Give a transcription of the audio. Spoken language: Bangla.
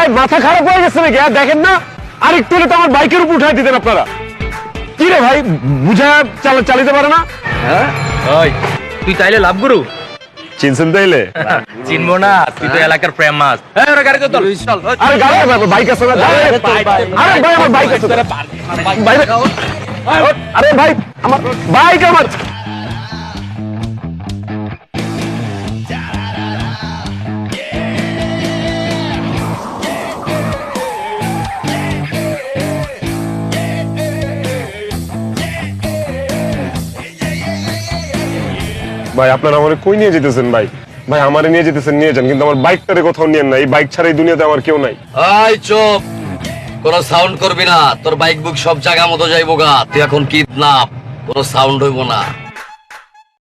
ভাই মাথা খারাপ হয়ে গেছে নাকি? দেখেন না, আর একটু হলে তো আমার বাইকের উপর উঠাই দিতেন আপনারা। কি রে ভাই, বুঝা চালাতে পারে না? হ্যাঁ ওই তুই তাইলে লাভ গুরু চিনছেন তাইলে? চিনবো না, তুই তো এলাকার ফেমাস। এই ওরা গাড়ি চল চল। আরে গাড়ি বাইক আছে না? আরে ভাই আমার বাইক আছে। আরে ভাই আমার বাইক আমার। ভাই আপনারা আমারে কই নিয়ে যেতেছেন ভাই? ভাই আমারে নিয়ে যেতেছেন নিয়ে যান, কিন্তু আমার বাইকটারে কোথাও নিয়েন না। এই বাইক ছাড়া এই দুনিয়াতে আমার কেউ নাই। এই চুপ, কোনো সাউন্ড করবি না। তোর বাইক বুক সব জায়গা মতো যাইবো গা। তুই এখন কিডন্যাপ, কোনো সাউন্ড হইব না।